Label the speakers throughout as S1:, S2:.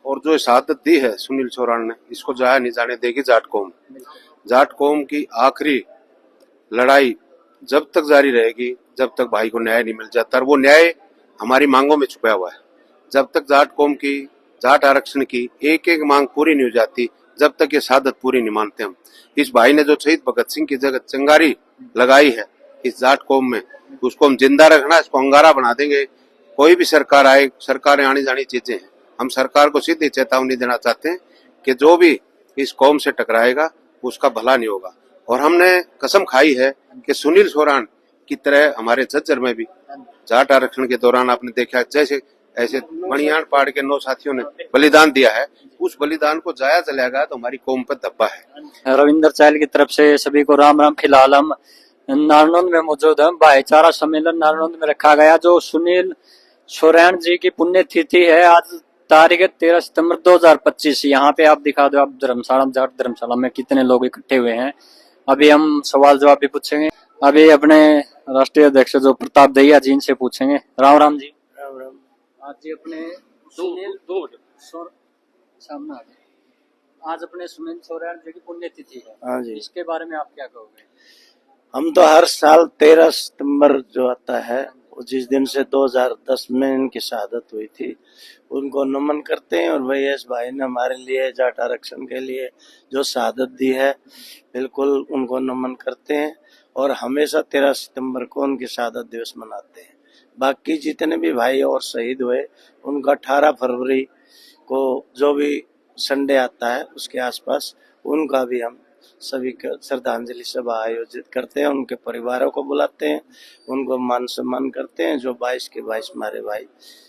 S1: और जो शहादत दी है सुनील चौहान ने, इसको जाया नहीं जाने देगी जाट कौम। जाट कौम की आखिरी लड़ाई जब तक जारी रहेगी जब तक भाई को न्याय नहीं मिल जाता, और वो न्याय हमारी मांगों में छुपा हुआ है। जब तक जाट कौम की, जाट आरक्षण की एक एक मांग पूरी नहीं हो जाती, जब तक ये शहादत पूरी नहीं मानते हम। इस भाई ने जो शहीद भगत सिंह की जगह चिंगारी लगाई है इस जाट कौम में, उसको हम जिंदा रखना, इसको अंगारा बना देंगे। कोई भी सरकार आए, सरकारें आनी जानी चीजें हैं। हम सरकार को सीधी चेतावनी देना चाहते हैं कि जो भी इस कौम से टकराएगा उसका भला नहीं होगा। और हमने कसम खाई है कि सुनील चौहान की तरह हमारे झज्जर में भी जाट आरक्षण के दौरान आपने देखा जैसे ऐसे मणियान पहाड़ के 9 साथियों ने बलिदान दिया है, उस बलिदान को जाया चलेगा तो हमारी कौम पर धब्बा है।
S2: रविंदर चायल की तरफ से सभी को राम राम। फिलहाल हम नारनौंद में मौजूद हैं। भाईचारा सम्मेलन नारनौंद में रखा गया, जो सुनील चौहान जी की पुण्यतिथि है आज तारीख 13 सितंबर 2025। यहाँ पे आप दिखा दो, आप धर्मशाला, जाट धर्मशाला में कितने लोग इकट्ठे हुए हैं। अभी हम सवाल जवाब भी पूछेंगे। अभी अपने राष्ट्रीय अध्यक्ष जो प्रताप दहिया जी, इनसे पूछेंगे। राम राम जी।
S3: राम राम।
S2: आज जी अपने सुनील सामने आज अपने सुनील चौहान जी की पुण्यतिथि है।
S3: हाँ जी।
S2: इसके बारे में आप क्या कहोगे?
S3: हम तो हर साल 13 सितंबर जो आता है, जिस दिन से 2010 में इनकी शहादत हुई थी, उनको नमन करते हैं। और भाई एस भाई ने हमारे लिए जाट आरक्षण के लिए जो शहादत दी है, बिल्कुल उनको नमन करते हैं। और हमेशा 13 सितंबर को उनकी शहादत दिवस मनाते हैं। बाकी जितने भी भाई और शहीद हुए, उनका 18 फरवरी को जो भी संडे आता है उसके आसपास उनका भी हम सभी का श्रद्धांजलि सभा आयोजित करते हैं। उनके परिवारों को बुलाते हैं, उनको मान सम्मान करते हैं, जो 22 के 22 हमारे भाई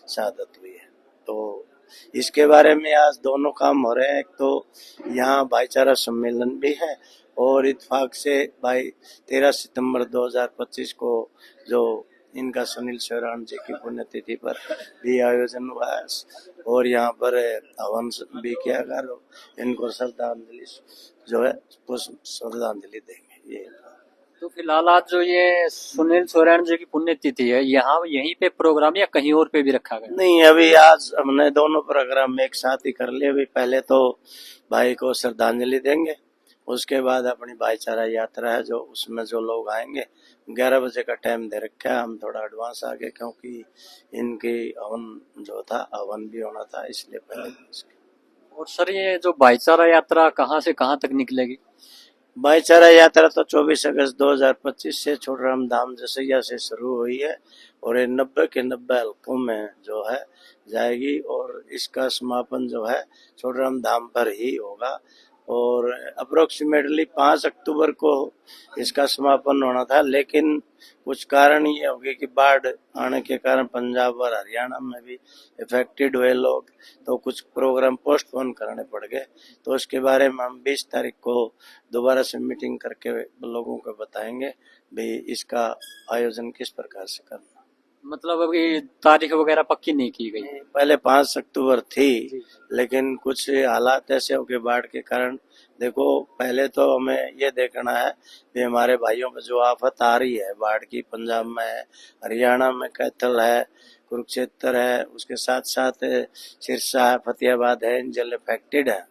S3: शहादत हुई है। तो इसके बारे में आज दोनों काम हो रहे हैं। एक तो यहाँ भाईचारा सम्मेलन भी है, और इत्तेफाक से भाई 13 सितंबर 2025 को जो इनका सुनील चौहान जी की पुण्यतिथि पर भी आयोजन हुआ है, और यहाँ पर हवन भी किया गया। इनको श्रद्धांजलि जो है श्रद्धांजलि देंगे। ये
S2: तो फिलहाल आज जो ये सुनील चौहान जी की पुण्यतिथि है, यहाँ यहीं पे प्रोग्राम या कहीं और पे भी रखा गया?
S3: नहीं, अभी आज हमने दोनों प्रोग्राम एक साथ ही कर लिए। अभी पहले तो भाई को श्रद्धांजलि देंगे, उसके बाद अपनी भाईचारा यात्रा है जो उसमें जो लोग आएंगे। 11 बजे का टाइम दे रखा है, हम थोड़ा एडवांस आ गए क्योंकि इनकी हवन जो था, हवन भी होना था, इसलिए पहले।
S2: और सर, ये जो भाईचारा यात्रा कहाँ से कहाँ तक निकलेगी?
S3: भाईचारा यात्रा तो 24 अगस्त 2025 से छोटराम धाम जसैया से शुरू हुई है, और ये 90 के 90 हल्कों में जो है जाएगी। और इसका समापन जो है छोटराम धाम पर ही होगा। और अप्रोक्सीमेटली 5 अक्टूबर को इसका समापन होना था, लेकिन कुछ कारण ये हो गए कि बाढ़ आने के कारण पंजाब और हरियाणा में भी इफेक्टेड हुए लोग, तो कुछ प्रोग्राम पोस्टपोन करने पड़ गए। तो उसके बारे में हम 20 तारीख को दोबारा से मीटिंग करके लोगों को बताएंगे भी इसका आयोजन किस प्रकार से करना।
S2: मतलब अभी तारीख वगैरह पक्की नहीं की गई?
S3: पहले 5 अक्टूबर थी, लेकिन कुछ हालात ऐसे हो गए बाढ़ के कारण। देखो, पहले तो हमें ये देखना है कि हमारे भाइयों पर जो आफत आ रही है बाढ़ की, पंजाब में है, हरियाणा में कैथल है, कुरुक्षेत्र है, उसके साथ साथ सिरसा है, फतेहाबाद है, इन जल इफेक्टेड है।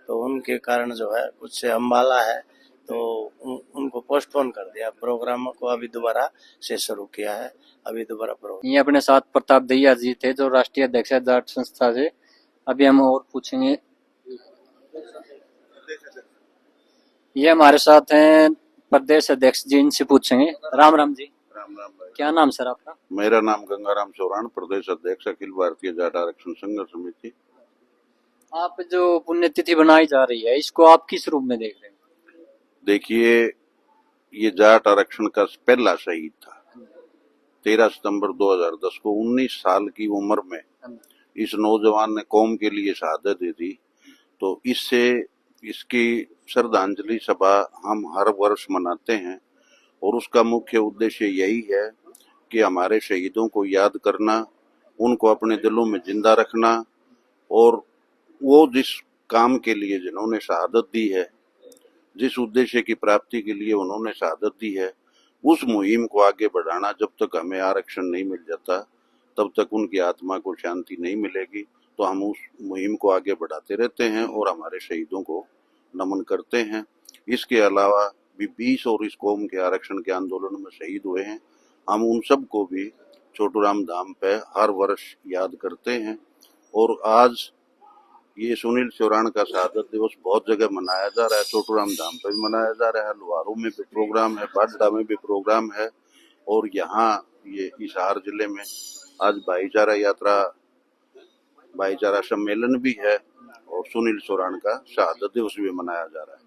S3: तो उनके कारण जो है कुछ अम्बाला है, तो उनको पोस्टपोन कर दिया। प्रोग्रामों को अभी दोबारा से शुरू किया है। अभी दोबारा प्रोग्राम।
S2: ये अपने साथ प्रताप दहिया जी थे, जो राष्ट्रीय अध्यक्ष है जाट संस्था से। अभी हम और पूछेंगे। ये हमारे साथ हैं प्रदेश अध्यक्ष जी, इनसे पूछेंगे। राम राम जी।
S1: राम राम भाई।
S2: क्या नाम सर आपका?
S1: मेरा नाम गंगाराम चौहान, प्रदेश अध्यक्ष अखिल भारतीय जाट आरक्षण संघर्ष समिति।
S2: आप जो पुण्यतिथि बनाई जा रही है, इसको आप किस रूप में देख रहे हैं?
S1: देखिए, ये जाट आरक्षण का पहला शहीद था। 13 सितंबर 2010 को 19 साल की उम्र में इस नौजवान ने कौम के लिए शहादत दी थी। तो इससे इसकी श्रद्धांजलि सभा हम हर वर्ष मनाते हैं, और उसका मुख्य उद्देश्य यही है कि हमारे शहीदों को याद करना, उनको अपने दिलों में जिंदा रखना, और वो जिस काम के लिए जिन्होंने शहादत दी है, जिस उद्देश्य की प्राप्ति के लिए उन्होंने शहादत दी है, उस मुहिम को आगे बढ़ाना। जब तक हमें आरक्षण नहीं मिल जाता, तब तक उनकी आत्मा को शांति नहीं मिलेगी।
S4: तो हम उस मुहिम को आगे बढ़ाते रहते हैं और हमारे शहीदों को नमन करते हैं। इसके अलावा भी 20 और इस कौम के आरक्षण के आंदोलन में शहीद हुए हैं, हम उन सब को भी छोटूराम धाम पे हर वर्ष याद करते हैं। और आज ये सुनील चौरान का शहादत दिवस बहुत जगह मनाया जा रहा है, छोटूराम धाम पे भी मनाया जा रहा है, लुहारू में भी प्रोग्राम है, बाडा में भी प्रोग्राम है, और यहाँ ये हिसार जिले में आज भाईचारा यात्रा, भाईचारा सम्मेलन भी है और सुनील चौरान का शहादत दिवस भी मनाया जा रहा है।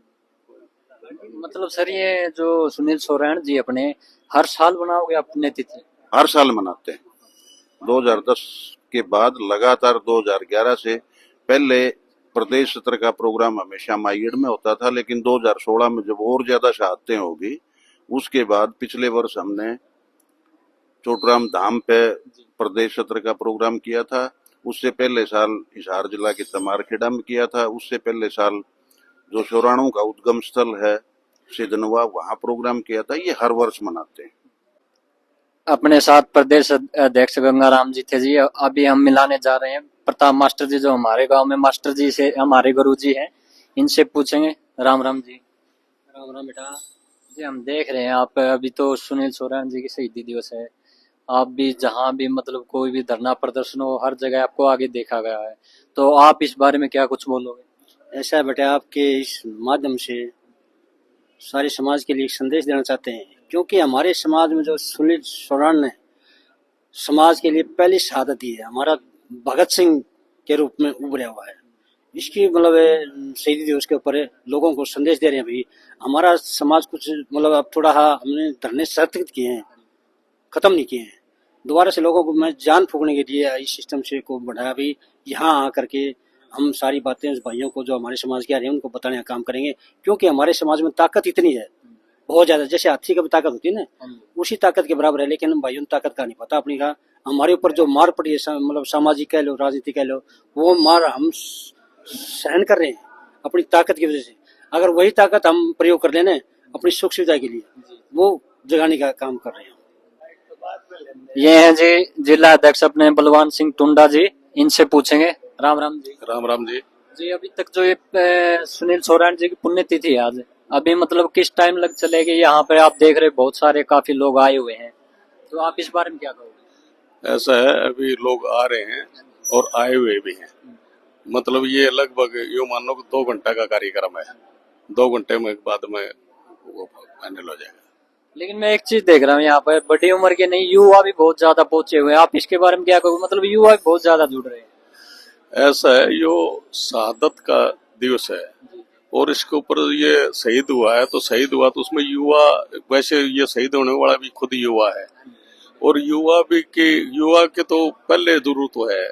S2: मतलब सर ये जो सुनील सोरेन जी अपने हर साल बनाओगे अपने तिथि?
S4: हर साल मनाते हैं। 2010 के बाद लगातार 2011 से पहले प्रदेश स्तर का प्रोग्राम हमेशा माईगढ़ में होता था, लेकिन 2016 में जब और ज्यादा शहादतें होगी उसके बाद पिछले वर्ष हमने छोटूराम धाम पे प्रदेश स्तर का प्रोग्राम किया था। उससे पहले साल हिसार जिला के तमारखेड़ा में किया था। उससे पहले साल जो चौरानों का उद्गम स्थल है सिद्धनवा, वहाँ प्रोग्राम किया था। ये हर वर्ष मनाते हैं।
S2: अपने साथ प्रदेश अध्यक्ष गंगाराम जी थे जी। अभी हम मिलाने जा रहे हैं प्रताप मास्टर जी, जो हमारे गांव में मास्टर जी से हमारे गुरु जी हैं, इनसे पूछेंगे। राम राम जी। राम राम बेटा जी। हम देख रहे हैं आप अभी तो सुनील सोरेन जी की शहीदी दिवस है, आप भी जहां भी मतलब कोई भी धरना प्रदर्शन हो हर जगह आपको आगे देखा गया है, तो आप इस बारे में क्या कुछ बोलोगे?
S5: ऐसा है बेटा, आपके इस माध्यम से सारे समाज के लिए एक संदेश देना चाहते हैं, क्योंकि हमारे समाज में जो सुनील सोरेन ने समाज के लिए पहली शहादत दी है, हमारा भगत सिंह के रूप में उभरा हुआ है। इसकी मतलब शहीदी दिवस के ऊपर लोगों को संदेश दे रहे हैं भाई हमारा समाज कुछ मतलब अब थोड़ा हमने धरने स्थगित किए हैं, खत्म नहीं किए हैं। दोबारा से लोगों को मैं जान फूकने के लिए इस सिस्टम से को बढ़ाया भाई, यहाँ आकर के हम सारी बातें उस भाइयों को जो हमारे समाज के आ रहे हैं उनको बताने का काम करेंगे, क्योंकि हमारे समाज में ताकत इतनी है बहुत ज्यादा। जैसे हाथी का भी ताकत होती है ना, उसी ताकत के बराबर है, लेकिन हम भाइयों ताकत का नहीं पता अपनी का। हमारे ऊपर जो मार पड़ी है मतलब सामाजिक कह लो, राजनीति कह लो, वो मार हम सहन कर रहे हैं अपनी ताकत की वजह से। अगर वही ताकत हम प्रयोग कर लेना अपनी सुख सुविधा के लिए, वो जगाने का काम कर रहे हैं।
S2: ये हैं जी जिला अध्यक्ष अपने बलवान सिंह टुंडा जी, इनसे पूछेंगे। राम राम जी।
S4: राम राम जी।
S2: जी अभी तक जो ये सुनील सोरेन जी की पुण्यतिथि है आज, अभी मतलब किस टाइम लग चलेगी? यहाँ पे आप देख रहे बहुत सारे काफी लोग आए हुए हैं, तो आप इस बारे में क्या कहोगे?
S6: ऐसा है, अभी लोग आ रहे हैं और आए हुए भी हैं। मतलब ये लगभग यूँ मान लो 2 घंटा का कार्यक्रम है, 2 घंटे में बाद में वो फाइनल हो जाएगा।
S2: लेकिन मैं एक चीज देख रहा हूँ यहाँ पर बड़ी उम्र के नहीं, युवा भी बहुत ज्यादा पहुंचे हुए हैं, आप इसके बारे में क्या कहोगे? मतलब युवा भी बहुत ज्यादा जुड़ रहे हैं।
S6: ऐसा है, यो शहादत का दिवस है और इसके ऊपर ये शहीद हुआ है, तो शहीद हुआ तो उसमें युवा, वैसे ये शहीद होने वाला भी खुद युवा है, और युवा के तो पहले जरूरत है,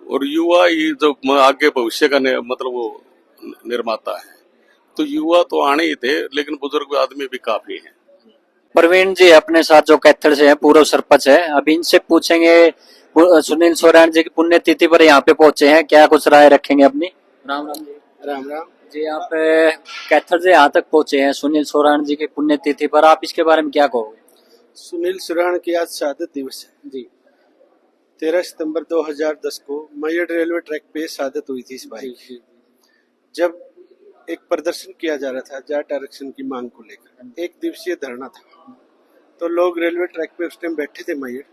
S6: और युवा ही जब आगे भविष्य का मतलब वो निर्माता है, तो युवा तो आने ही थे, लेकिन बुजुर्ग आदमी भी काफी हैं।
S2: प्रवीण जी अपने साथ जो कैथल से है, पूर्व सरपंच है, अभी इनसे पूछेंगे। सुनील सोरेन जी की पुण्यतिथि पर यहाँ पे पहुंचे हैं, क्या कुछ राय रखेंगे अपनी? राम राम जी।
S7: राम राम
S2: जी। आप कैथल से यहाँ तक पहुंचे हैं सुनील सोरेन जी की पुण्यतिथि पर, आप इसके बारे में क्या कहोगे?
S7: सुनील सोरेन की आज शहादत दिवस है
S2: जी।
S7: 13 सितंबर 2010 को मैयड रेलवे ट्रैक पे शहादत हुई थी इस भाई की, जब एक प्रदर्शन किया जा रहा था जाट आरक्षण की मांग को लेकर। 1 दिवसीय धरना था, तो लोग रेलवे ट्रैक पे उस टाइम बैठे थे। मैयड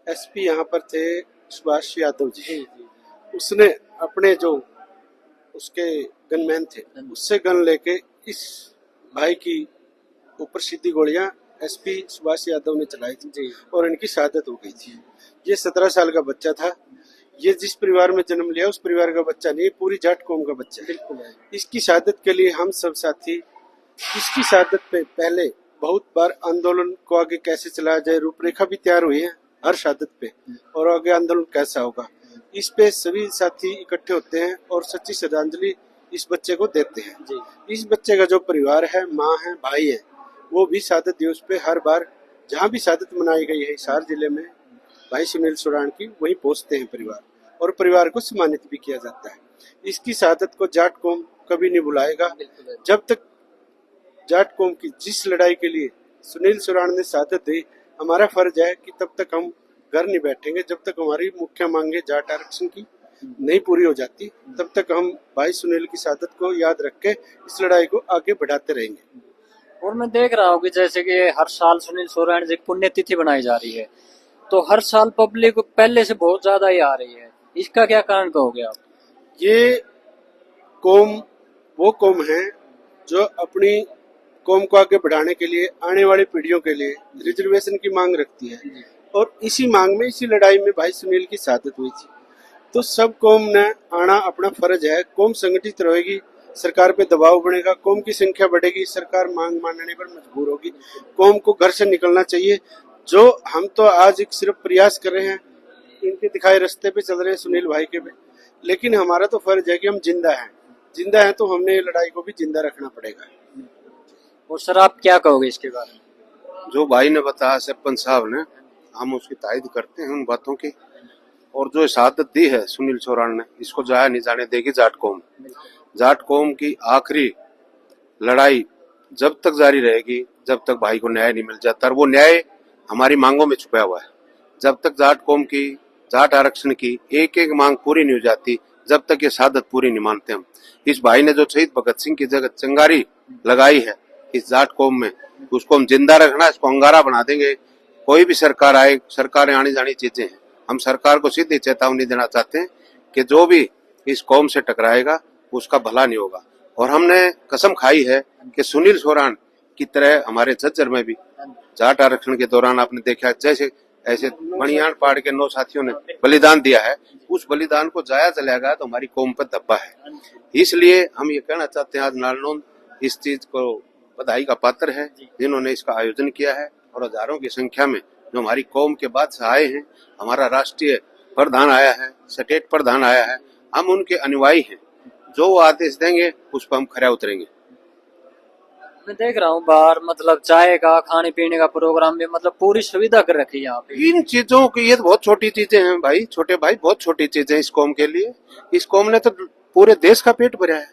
S7: एसपी यहाँ पर थे सुभाष यादव जी, उसने अपने जो उसके गनमैन थे उससे गन लेके इस भाई की ऊपर सीधी गोलियां एसपी सुभाष यादव ने चलाई थी और इनकी शहादत हो गई थी। ये 17 साल का बच्चा था। ये जिस परिवार में जन्म लिया उस परिवार का बच्चा नहीं, पूरी जाट कौम का बच्चा है। इसकी शहादत के लिए हम सब साथी इसकी शहादत पे पहले बहुत बार आंदोलन को आगे कैसे चलाया जाए रूपरेखा भी तैयार हुई है हर शहादत पे, और आगे आंदोलन कैसा होगा इस पे सभी साथी इकट्ठे होते हैं और सच्ची श्रद्धांजलि इस बच्चे को देते हैं। इस बच्चे का जो परिवार है, माँ है, भाई है, वो भी शहादत दिवस पे हर बार जहाँ भी शहादत मनाई गई है हिसार जिले में भाई सुनील सोरेन की, वहीं पहुंचते हैं परिवार, और परिवार को सम्मानित भी किया जाता है। इसकी शहादत को जाट कौम कभी नहीं भुलाएगा। जब तक जाट कौम की जिस लड़ाई के लिए सुनील सोरेन ने शहादत दी, हमारा फर्ज है कि तब तक हम घर नहीं बैठेंगे जब तक हमारी मुख्य मांगे जाट आरक्षण की नहीं पूरी हो जाती। तब तक हम भाई सुनील की शहादत को याद रख के इस लड़ाई को आगे बढ़ाते रहेंगे।
S2: और मैं देख रहा हूँ कि जैसे कि हर साल सुनील सोराण जी की पुण्यतिथि बनाई जा रही है, तो हर साल पब्लिक पहले से बहुत ज्यादा ही आ रही है, इसका क्या कारण कहोगे आप?
S7: ये कौम वो कौम है जो अपनी कौम को आगे बढ़ाने के लिए आने वाली पीढ़ियों के लिए रिजर्वेशन की मांग रखती है, और इसी मांग में इसी लड़ाई में भाई सुनील की शहादत हुई थी। तो सब कौम ने आना अपना फर्ज है। कौम संगठित रहेगी, सरकार पे दबाव बढ़ेगा, कौम की संख्या बढ़ेगी, सरकार मांग मानने पर मजबूर होगी। कौम को घर से निकलना चाहिए। जो हम तो आज एक सिर्फ प्रयास कर रहे हैं, इनके दिखाए रास्ते पे चल रहे हैं सुनील भाई के पे, लेकिन हमारा तो फर्ज है कि हम जिंदा हैं तो हमने ये लड़ाई को भी जिंदा रखना पड़ेगा।
S2: और सर आप क्या कहोगे इसके बारे में?
S1: जो भाई ने बताया सरपंच साहब ने, हम उसकी तायद करते हैं उन बातों की। और जो शहादत दी है सुनील सोराण ने, इसको जाया नहीं जाने देगी जाट कौम। जाट कौम की आखिरी लड़ाई जब तक जारी रहेगी जब तक भाई को न्याय नहीं मिल जाता, और वो न्याय हमारी मांगों में छुपा हुआ है। जब तक जाट कौम की जाट आरक्षण की एक एक मांग पूरी नहीं हो जाती, जब तक ये शहादत पूरी नहीं मानते हम। इस भाई ने जो शहीद भगत सिंह की जगह चिंगारी लगाई है इस जाट कौम में, उसको हम जिंदा रखना, इसको अंगारा बना देंगे। कोई भी सरकार आए, सरकारें आनी जानी चीजें हैं। हम सरकार को सीधी चेतावनी देना चाहते हैं कि जो भी इस कौम से टकराएगा उसका भला नहीं होगा। और हमने कसम खाई है कि सुनील सोराण की तरह हमारे झज्जर में भी जाट आरक्षण के दौरान आपने देखा जैसे ऐसे बनियान पाड़ के 9 साथियों ने बलिदान दिया है, उस बलिदान को जाया चलेगा तो हमारी कौम पर धब्बा है। इसलिए हम ये कहना चाहते हैं, आज नारनौंद इस चीज को बधाई का पात्र है जिन्होंने इसका आयोजन किया है, और हजारों की संख्या में जो हमारी कौम के बाद से आए हैं। हमारा राष्ट्रीय प्रधान आया है, स्टेट प्रधान आया है, हम उनके अनुयायी हैं। जो वो आदेश देंगे उस पर हम खरा उतरेंगे।
S2: मैं देख रहा हूँ बाहर मतलब चाय का खाने पीने का प्रोग्राम भी मतलब पूरी सुविधा कर रखी है यहाँ पे।
S1: इन चीजों की ये तो बहुत छोटी चीजें हैं भाई, छोटे भाई, बहुत छोटी चीजें इस कौम के लिए। इस कौम ने तो पूरे देश का पेट भरा है,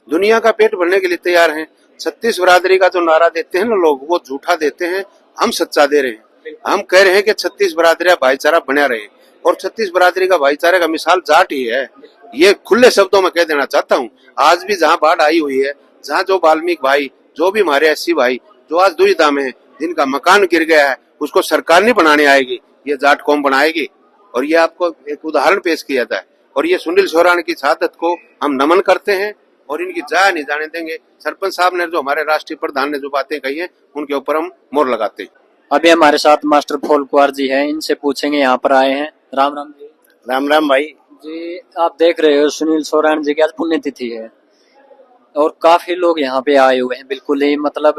S1: दुनिया का पेट भरने के लिए तैयार है। 36 बरादरी का जो नारा देते हैं ना लोग, वो झूठा देते हैं, हम सच्चा दे रहे हैं। हम कह रहे हैं कि 36 बरादरी भाईचारा बना रहे, और 36 बरादरी का भाईचारे का मिसाल जाट ही है। ये खुले शब्दों में कह देना चाहता हूँ। आज भी जहाँ बाढ़ आई हुई है, जहाँ जो वाल्मीकि भाई, जो भी हमारे 80 भाई जो आज दुविधा में है, जिनका मकान गिर गया है, उसको सरकार नहीं बनाने आएगी, ये जाट कौम बनाएगी। और ये आपको एक उदाहरण पेश किया था। और ये सुनील सोराण की शहादत को हम नमन करते हैं और इनकी जाया नहीं जाने देंगे। सरपंच साहब ने जो हमारे राष्ट्रीय प्रधान ने जो बातें कही हैं, उनके ऊपर हम मोहर लगाते हैं।
S2: अभी हमारे साथ मास्टर फूल कुमार जी हैं, इनसे पूछेंगे, यहाँ पर आए हैं। राम राम जी।
S3: राम राम भाई
S2: जी, आप देख रहे हो सुनील सोराण जी की आज पुण्यतिथि है और काफी लोग यहाँ पे आए हुए हैं, बिल्कुल ही मतलब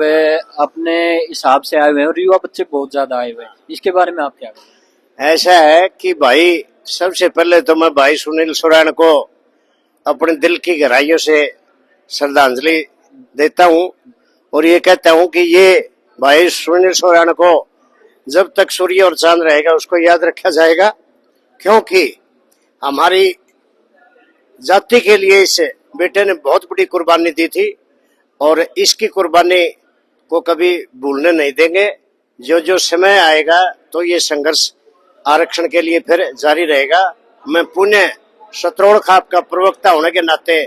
S2: अपने हिसाब से आए हुए हैं, और युवा बच्चे बहुत ज्यादा आए हुए हैं। इसके बारे में आप क्या कहेंगे?
S3: ऐसा है कि भाई सबसे पहले तो मैं भाई सुनील सोराण को अपने दिल की गहराइयों से श्रद्धांजलि देता हूँ, और ये कहता हूँ कि ये भाई सुनील सोराण को जब तक सूर्य और चांद रहेगा उसको याद रखा जाएगा, क्योंकि हमारी जाति के लिए इस बेटे ने बहुत बड़ी कुर्बानी दी थी, और इसकी कुर्बानी को कभी भूलने नहीं देंगे। जो जो समय आएगा तो ये संघर्ष आरक्षण के लिए फिर जारी रहेगा। मैं पुण्य सतरोड़ खाप का प्रवक्ता होने के नाते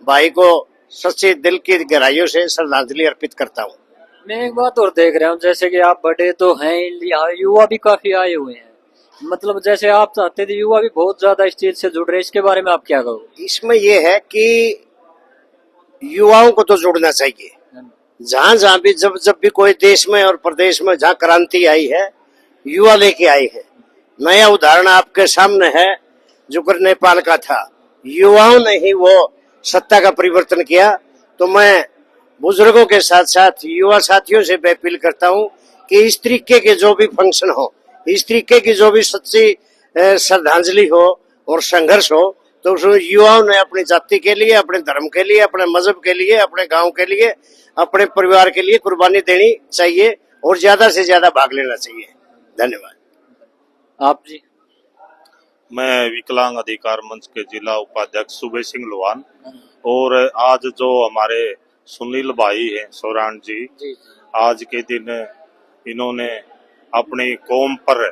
S3: भाई को सच्चे दिल की गहराइयों से श्रद्धांजलि अर्पित करता हूँ।
S2: मैं एक बात और देख रहा हूँ, जैसे कि आप बड़े तो हैं, यहाँ युवा भी काफी आए हुए हैं, मतलब जैसे आप चाहते थे युवा भी बहुत ज्यादा इस चीज से जुड़ रहे हैं। इसके बारे में आप क्या कहोगे?
S3: इसमें यह है कि युवाओं को तो जुड़ना चाहिए। जहां जहां भी जब भी कोई देश में और प्रदेश में जहां क्रांति आई है, युवा लेके आई है। नया उदाहरण आपके सामने है जो कर नेपाल का था, युवाओं ने ही वो सत्ता का परिवर्तन किया। तो मैं बुजुर्गों के साथ साथ युवा साथियों से अपील करता हूं कि इस तरीके के जो भी फंक्शन हो, इस तरीके की जो भी सच्ची श्रद्धांजलि हो और संघर्ष हो, तो उसमें युवाओं ने अपनी जाति के लिए, अपने धर्म के लिए, अपने मजहब के लिए, अपने गांव के लिए, अपने परिवार के लिए कुर्बानी देनी चाहिए और ज्यादा से ज्यादा भाग लेना चाहिए। धन्यवाद।
S2: आप जी?
S8: मैं विकलांग अधिकार मंच के जिला उपाध्यक्ष सुबे सिंह लोहान, और आज जो हमारे सुनील भाई हैं सोराण जी, आज के दिन इन्होंने अपनी कौम पर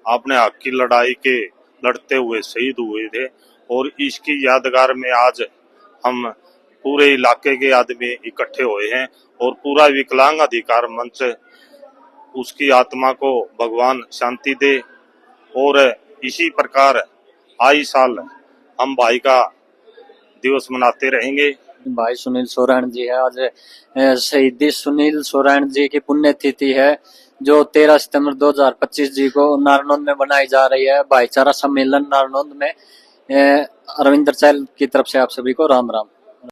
S8: अपने हक की लड़ाई के लड़ते हुए शहीद हुए थे। और इसकी यादगार में आज हम पूरे इलाके के आदमी इकट्ठे हुए हैं और पूरा विकलांग अधिकार मंच उसकी आत्मा को भगवान शांति दे। और इसी प्रकार आई साल हम भाई का दिवस मनाते रहेंगे।
S2: भाई सुनील सोरेन जी है। आज शहीदी सुनील सोरेन जी की पुण्यतिथि है जो 13 सितंबर 2025 जी को नारनौंद में बनाई जा रही है। भाईचारा सम्मेलन नारनौंद में। अरविंदर चैल की तरफ से आप सभी को राम राम।